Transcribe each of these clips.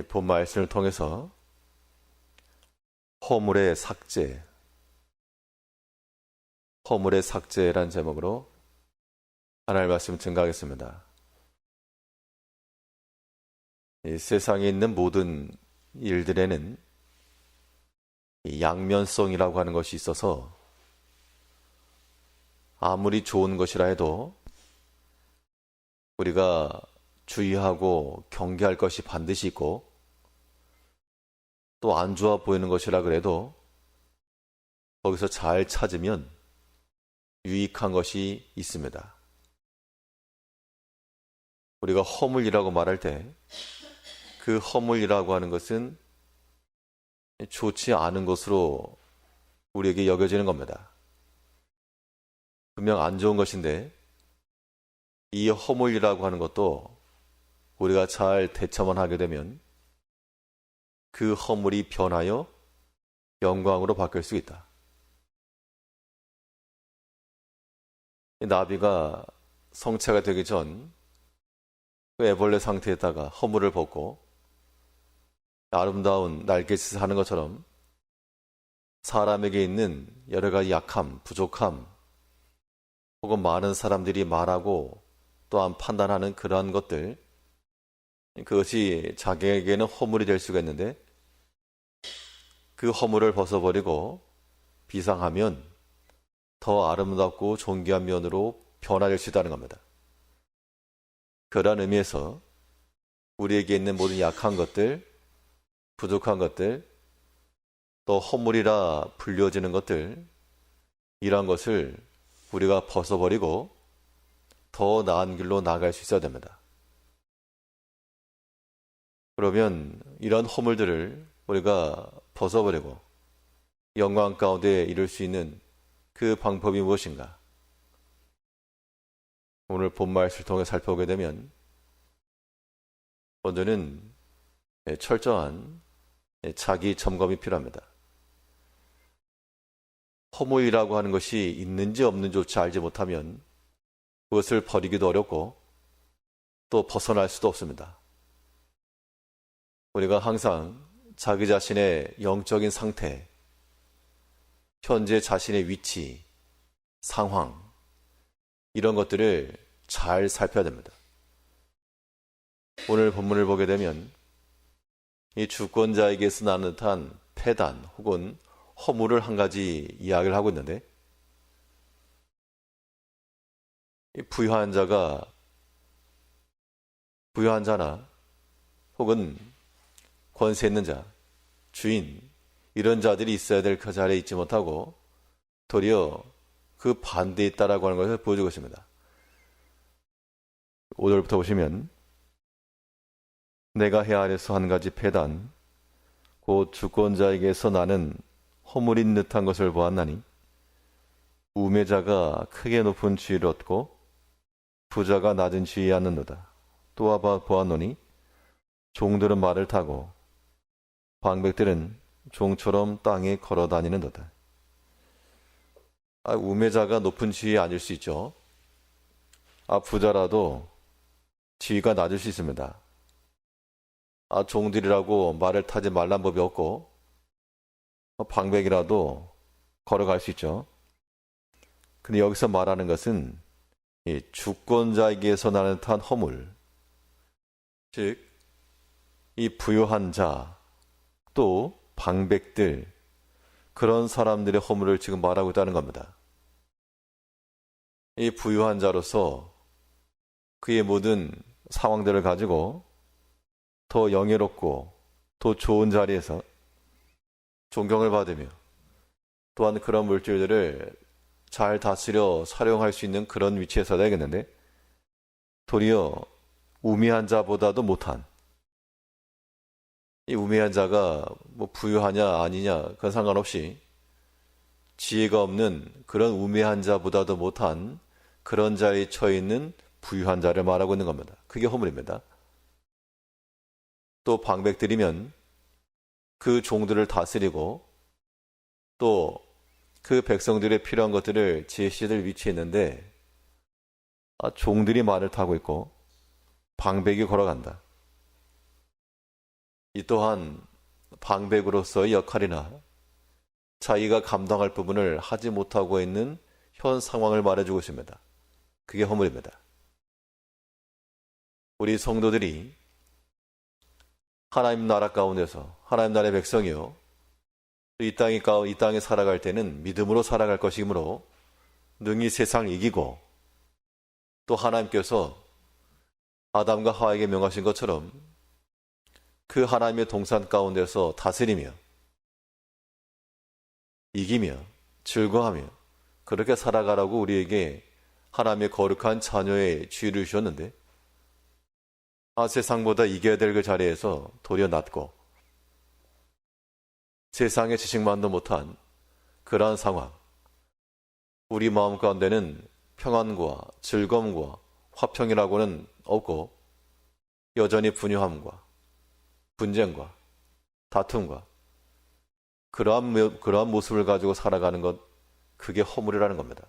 본 말씀을 통해서 허물의 삭제란 제목으로 하나님의 말씀 증거하겠습니다. 이 세상에 있는 모든 일들에는 이 양면성이라고 하는 것이 있어서 아무리 좋은 것이라 해도 우리가 주의하고 경계할 것이 반드시 있고, 또 안 좋아 보이는 것이라 그래도 거기서 잘 찾으면 유익한 것이 있습니다. 우리가 허물이라고 말할 때 그 허물이라고 하는 것은 좋지 않은 것으로 우리에게 여겨지는 겁니다. 분명 안 좋은 것인데 이 허물이라고 하는 것도 우리가 잘 대처만 하게 되면 그 허물이 변하여 영광으로 바뀔 수 있다. 이 나비가 성체가 되기 전 그 애벌레 상태에다가 허물을 벗고 아름다운 날갯짓을 하는 것처럼 사람에게 있는 여러 가지 약함, 부족함, 혹은 많은 사람들이 말하고 또한 판단하는 그러한 것들, 그것이 자기에게는 허물이 될 수가 있는데 그 허물을 벗어버리고 비상하면 더 아름답고 존귀한 면으로 변화될 수 있다는 겁니다. 그러한 의미에서 우리에게 있는 모든 약한 것들, 부족한 것들, 또 허물이라 불려지는 것들, 이러한 것을 우리가 벗어버리고 더 나은 길로 나아갈 수 있어야 됩니다. 그러면 이런 허물들을 우리가 벗어버리고 영광 가운데 이룰 수 있는 그 방법이 무엇인가? 오늘 본 말씀을 통해 살펴보게 되면 먼저는 철저한 자기 점검이 필요합니다. 허물이라고 하는 것이 있는지 없는지조차 알지 못하면 그것을 버리기도 어렵고 또 벗어날 수도 없습니다. 우리가 항상 자기 자신의 영적인 상태, 현재 자신의 위치, 상황, 이런 것들을 잘 살펴야 됩니다. 오늘 본문을 보게 되면 이 주권자에게서 나는 듯한 패단 혹은 허물을 한 가지 이야기를 하고 있는데, 이 부유한 자나 혹은 권세 있는 자, 주인, 이런 자들이 있어야 될 그 자리에 있지 못하고 도리어 그 반대에 있다라고 하는 것을 보여주고 있습니다. 5절부터 보시면 내가 헤아려서 한 가지 패단 곧 주권자에게서 나는 허물인 듯한 것을 보았나니 우매자가 크게 높은 지위를 얻고 부자가 낮은 지위에 앉는도다. 또 보았노니 종들은 말을 타고 방백들은 종처럼 땅에 걸어 다니는도다. 우매자가 높은 지위에 앉을 수 있죠. 부자라도 지위가 낮을 수 있습니다. 종들이라고 말을 타지 말란 법이 없고 방백이라도 걸어갈 수 있죠. 근데 여기서 말하는 것은 이 주권자에게서 나는 듯한 허물, 즉 이 부유한 자, 또 방백들, 그런 사람들의 허물을 지금 말하고 있다는 겁니다. 이 부유한 자로서 그의 모든 상황들을 가지고 더 영예롭고 더 좋은 자리에서 존경을 받으며 또한 그런 물질들을 잘 다스려 사용할 수 있는 그런 위치에 서야 되겠는데, 도리어 우매한 자보다도 못한, 이 우매한 자가 뭐 부유하냐 아니냐 그건 상관없이 지혜가 없는 그런 우매한 자보다도 못한 그런 자리에 처해 있는 부유한 자를 말하고 있는 겁니다. 그게 허물입니다. 또 방백들이면 그 종들을 다스리고 또 그 백성들의 필요한 것들을 제시될 위치에 있는데 종들이 말을 타고 있고 방백이 걸어간다. 이 또한 방백으로서의 역할이나 자기가 감당할 부분을 하지 못하고 있는 현 상황을 말해주고 있습니다. 그게 허물입니다. 우리 성도들이 하나님 나라 가운데서 하나님 나라의 백성이요, 이 땅에 살아갈 때는 믿음으로 살아갈 것이므로 능히 세상을 이기고, 또 하나님께서 아담과 하와에게 명하신 것처럼 그 하나님의 동산 가운데서 다스리며 이기며 즐거워하며 그렇게 살아가라고 우리에게 하나님의 거룩한 자녀의 지위를 주셨는데, 세상보다 이겨야 될 그 자리에서 도리어 낮고 세상의 지식만도 못한 그러한 상황, 우리 마음 가운데는 평안과 즐거움과 화평이라고는 없고 여전히 분유함과 분쟁과 다툼과 그러한 모습을 가지고 살아가는 것, 그게 허물이라는 겁니다.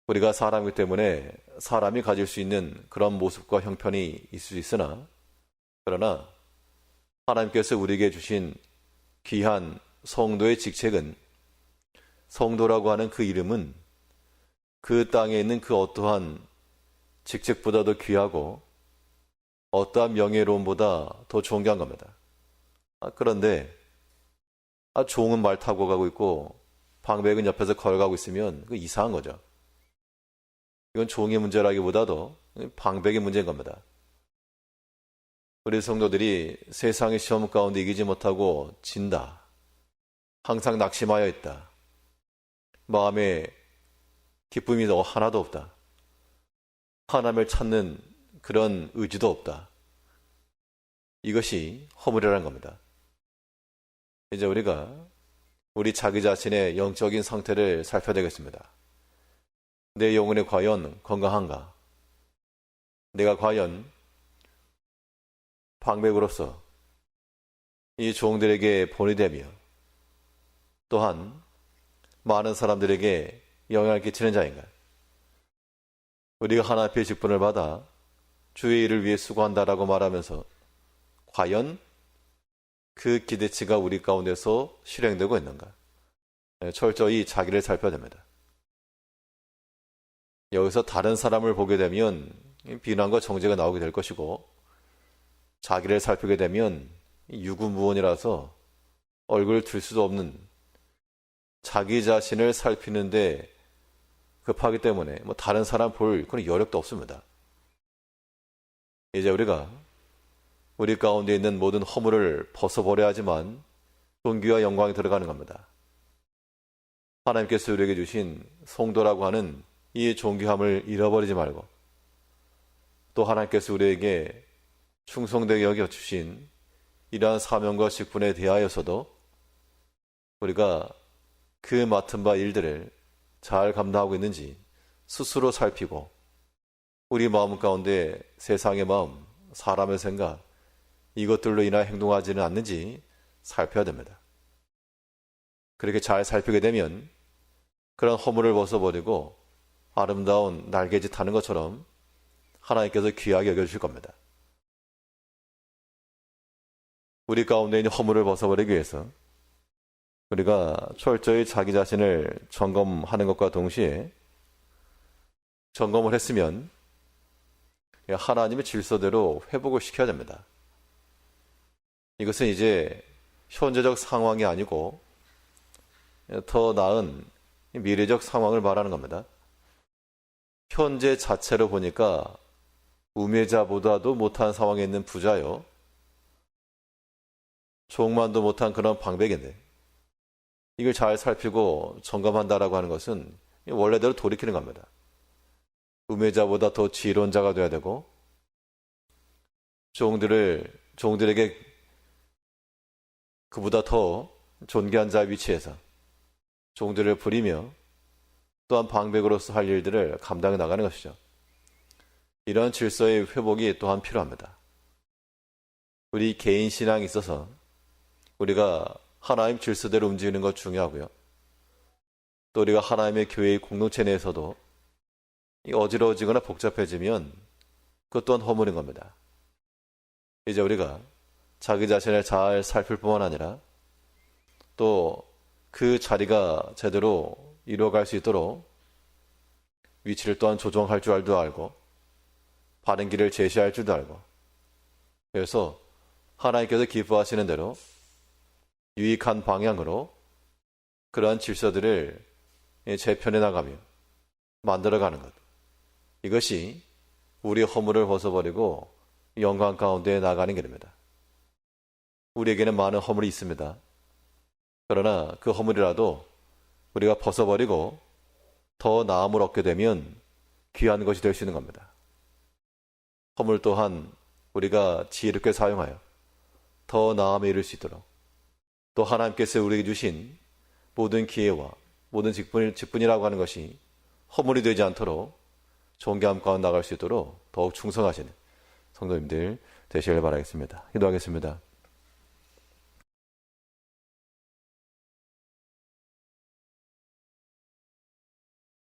우리가 사람이기 때문에 사람이 가질 수 있는 그런 모습과 형편이 있을 수 있으나, 그러나 하나님께서 우리에게 주신 귀한 성도의 직책은, 성도라고 하는 그 이름은 그 땅에 있는 그 어떠한 직책보다도 귀하고 어떠한 명예로움보다 더 존귀한 겁니다. 그런데 종은 말 타고 가고 있고 방백은 옆에서 걸어가고 있으면 그 이상한 거죠. 이건 종의 문제라기보다도 방백의 문제인 겁니다. 우리 성도들이 세상의 시험 가운데 이기지 못하고 진다, 항상 낙심하여 있다, 마음에 기쁨이 하나도 없다, 하나님을 찾는 그런 의지도 없다, 이것이 허물이라는 겁니다. 이제 우리가 우리 자기 자신의 영적인 상태를 살펴야 되겠습니다. 내 영혼이 과연 건강한가? 내가 과연 방백으로서 이 종들에게 본이 되며 또한 많은 사람들에게 영향을 끼치는 자인가? 우리가 하나 앞에 직분을 받아 주의 일을 위해 수고한다라고 말하면서 과연 그 기대치가 우리 가운데서 실행되고 있는가? 철저히 자기를 살펴야 됩니다. 여기서 다른 사람을 보게 되면 비난과 정죄가 나오게 될 것이고, 자기를 살피게 되면 유구무원이라서 얼굴을 들 수도 없는, 자기 자신을 살피는데 급하기 때문에 다른 사람 볼 그런 여력도 없습니다. 이제 우리가 우리 가운데 있는 모든 허물을 벗어버려야 하지만 존귀와 영광이 들어가는 겁니다. 하나님께서 우리에게 주신 성도라고 하는 이 존귀함을 잃어버리지 말고, 또 하나님께서 우리에게 충성되게 여겨주신 이러한 사명과 직분에 대하여서도 우리가 그 맡은 바 일들을 잘 감당하고 있는지 스스로 살피고, 우리 마음 가운데 세상의 마음, 사람의 생각, 이것들로 인하여 행동하지는 않는지 살펴야 됩니다. 그렇게 잘 살피게 되면 그런 허물을 벗어버리고 아름다운 날개짓 하는 것처럼 하나님께서 귀하게 여겨주실 겁니다. 우리 가운데 있는 허물을 벗어버리기 위해서 우리가 철저히 자기 자신을 점검하는 것과 동시에, 점검을 했으면 하나님의 질서대로 회복을 시켜야 됩니다. 이것은 이제 현재적 상황이 아니고 더 나은 미래적 상황을 말하는 겁니다. 현재 자체로 보니까 우매자보다도 못한 상황에 있는 부자요, 종만도 못한 그런 방백인데, 이걸 잘 살피고 점검한다라고 하는 것은 원래대로 돌이키는 겁니다. 우매자보다 더 지혜로운 자가 되어야 되고, 종들에게 그보다 더 존귀한 자 위치에서 종들을 부리며 또한 방백으로서 할 일들을 감당해 나가는 것이죠. 이런 질서의 회복이 또한 필요합니다. 우리 개인 신앙에 있어서 우리가 하나님 질서대로 움직이는 것 중요하고요. 또 우리가 하나님의 교회의 공동체 내에서도 어지러워지거나 복잡해지면 그것 또한 허물인 겁니다. 이제 우리가 자기 자신을 잘 살필 뿐만 아니라 또 그 자리가 제대로 이루어갈 수 있도록 위치를 또한 조정할 줄도 알고 바른 길을 제시할 줄도 알고, 그래서 하나님께서 기뻐하시는 대로 유익한 방향으로 그러한 질서들을 재편해 나가며 만들어가는 것, 이것이 우리의 허물을 벗어버리고 영광 가운데 나가는 길입니다. 우리에게는 많은 허물이 있습니다. 그러나 그 허물이라도 우리가 벗어버리고 더 나음을 얻게 되면 귀한 것이 될 수 있는 겁니다. 허물 또한 우리가 지혜롭게 사용하여 더 나음에 이를 수 있도록, 또 하나님께서 우리에게 주신 모든 기회와 모든 직분이라고 하는 것이 허물이 되지 않도록 존귀함 가운데 나갈 수 있도록 더욱 충성하시는 성도님들 되시길 바라겠습니다. 기도하겠습니다.